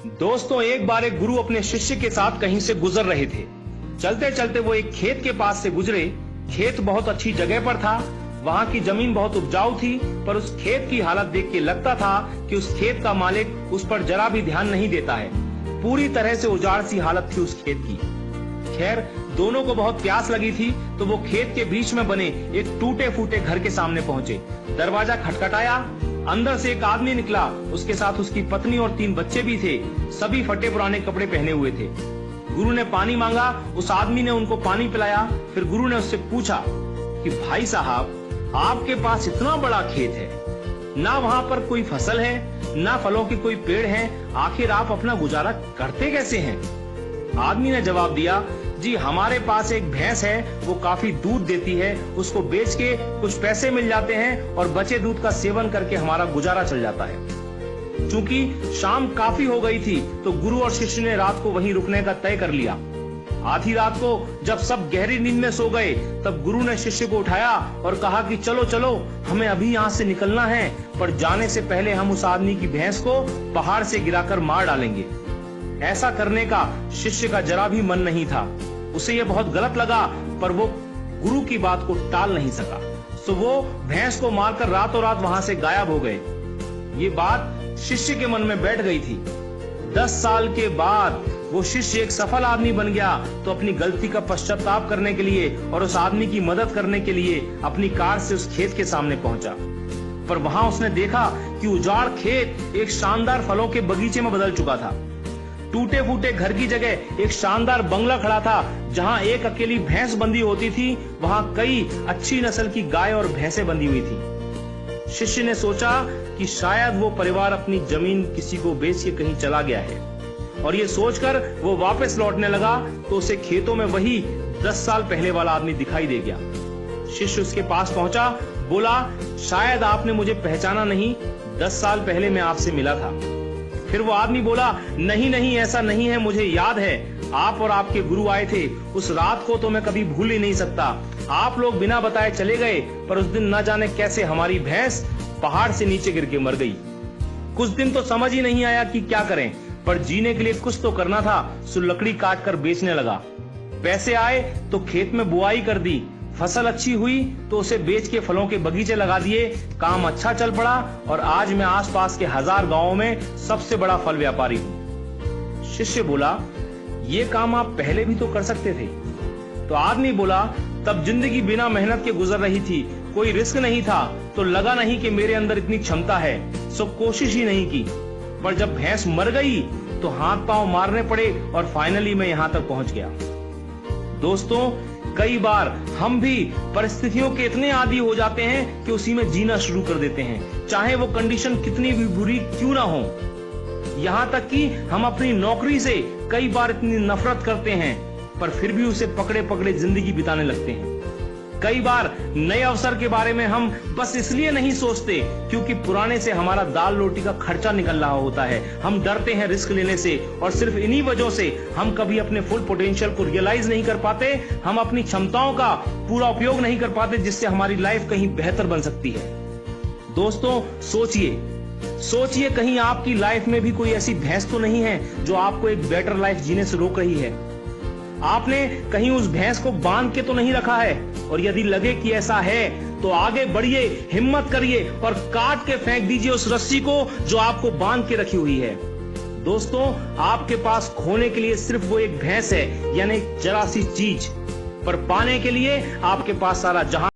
दोस्तों, एक बार एक गुरु अपने शिष्य के साथ कहीं से गुजर रहे थे। चलते चलते वो एक खेत के पास से गुजरे। खेत बहुत अच्छी जगह पर था। वहां की जमीन बहुत उपजाऊ थी, पर उस खेत की हालत देख के लगता था कि उस खेत का मालिक उस पर जरा भी ध्यान नहीं देता है। पूरी तरह से उजाड़ सी हालत थी उस खेत की। खैर, दोनों को बहुत प्यास लगी थी, तो वो खेत के बीच में बने एक टूटे फूटे घर के सामने पहुंचे। दरवाजा खटखटाया। अंदर से एक आदमी निकला। उसके साथ उसकी पत्नी और 3 बच्चे भी थे। सभी फटे पुराने कपड़े पहने हुए थे। गुरु ने पानी मांगा। उस आदमी ने उनको पानी पिलाया। फिर गुरु ने उससे पूछा कि भाई साहब, आपके पास इतना बड़ा खेत है, ना वहाँ पर कोई फसल है, ना फलों के कोई पेड़ हैं, आखिर आप अपना गुजारा करते कैसे हैं? आदमी ने जवाब दिया, जी हमारे पास एक भैंस है, वो काफी दूध देती है, उसको बेच के कुछ पैसे मिल जाते हैं और बचे दूध का सेवन करके हमारा गुजारा चल जाता है। चूंकि शाम काफी हो गई थी, तो गुरु और शिष्य ने रात को वहीं रुकने का तय कर लिया। आधी रात को जब सब गहरी नींद में सो गए, तब गुरु ने शिष्य को उठाया और कहा कि चलो चलो, हमें अभी यहाँ से निकलना है, पर जाने से पहले हम उस आदमी की भैंस को पहाड़ से गिराकर मार डालेंगे। ऐसा करने का शिष्य का जरा भी मन नहीं था। उसे यह बहुत गलत लगा, पर वो गुरु की बात को टाल नहीं सका। तो वो भैंस को मारकर रातों रात वहां से गायब हो गए। ये बात शिष्य के मन में बैठ गई थी। 10 साल के बाद वो शिष्य एक सफल आदमी बन गया, तो अपनी गलती का पश्चाताप करने के लिए और उस आदमी की मदद करने के लिए अपनी कार से उस खेत के सामने पहुंचा। पर वहां उसने देखा कि उजाड़ खेत एक शानदार फलों के बगीचे में बदल चुका था। टूटे फूटे घर की जगह एक शानदार बंगला खड़ा था। जहां एक अकेली भैंस बंधी होती थी, वहां कई अच्छी नस्ल की गाय और भैंसें बंधी हुई थी। शिष्य ने सोचा कि शायद वो परिवार अपनी जमीन किसी को बेच के कहीं चला गया है, और ये सोचकर वो वापस लौटने लगा, तो उसे खेतों में वही 10 साल पहले वाला आदमी दिखाई दे गया। शिष्य उसके पास पहुंचा, बोला, शायद आपने मुझे पहचाना नहीं, 10 साल पहले मैं आपसे मिला था। फिर वो आदमी बोला, नहीं नहीं, ऐसा नहीं है, मुझे याद है, आप और आपके गुरु आए थे। उस रात को तो मैं कभी भूल ही नहीं सकता। आप लोग बिना बताए चले गए, पर उस दिन न जाने कैसे हमारी भैंस पहाड़ से नीचे गिर के मर गई। कुछ दिन तो समझ ही नहीं आया कि क्या करें, पर जीने के लिए कुछ तो करना था, सो लकड़ी काट कर बेचने लगा। पैसे आए तो खेत में बुआई कर दी। फसल अच्छी हुई तो उसे बेच के फलों के बगीचे लगा दिए। काम अच्छा चल पड़ा और आज मैं आसपास के 1000 गांवों में सबसे बड़ा फल व्यापारी हूं। शिष्य बोला, ये काम आप पहले भी तो कर सकते थे। तो आदमी बोला, तब जिंदगी बिना मेहनत के गुजर रही थी, कोई रिस्क नहीं था, तो लगा नहीं कि मेरे अंदर इतनी क्षमता है, सो कोशिश ही नहीं की। पर जब भैंस मर गई तो हाथ पांव मारने पड़े और फाइनली मैं यहां तक पहुंच गया। दोस्तों, कई बार हम भी परिस्थितियों के इतने आदी हो जाते हैं कि उसी में जीना शुरू कर देते हैं, चाहे वो कंडीशन कितनी भी बुरी क्यों ना हो। यहाँ तक कि हम अपनी नौकरी से कई बार इतनी नफरत करते हैं, पर फिर भी उसे पकड़े पकड़े जिंदगी बिताने लगते हैं। कई बार नए अवसर के बारे में हम बस इसलिए नहीं सोचते क्योंकि पुराने से हमारा दाल रोटी का खर्चा निकल रहा होता है। हम डरते हैं रिस्क लेने से, और सिर्फ इन्हीं वजहों से हम कभी अपने फुल पोटेंशियल को रियलाइज नहीं कर पाते। हम अपनी क्षमताओं का पूरा उपयोग नहीं कर पाते, जिससे हमारी लाइफ कहीं बेहतर बन सकती है। दोस्तों, सोचिए कहीं आपकी लाइफ में भी कोई ऐसी भैंस तो नहीं है जो आपको एक बेटर लाइफ जीने से रोक रही है। आपने कहीं उस भैंस को बांध के तो नहीं रखा है, और यदि लगे कि ऐसा है तो आगे बढ़िए, हिम्मत करिए और काट के फेंक दीजिए उस रस्सी को जो आपको बांध के रखी हुई है। दोस्तों, आपके पास खोने के लिए सिर्फ वो एक भैंस है, यानी जरा सी चीज, पर पाने के लिए आपके पास सारा जहां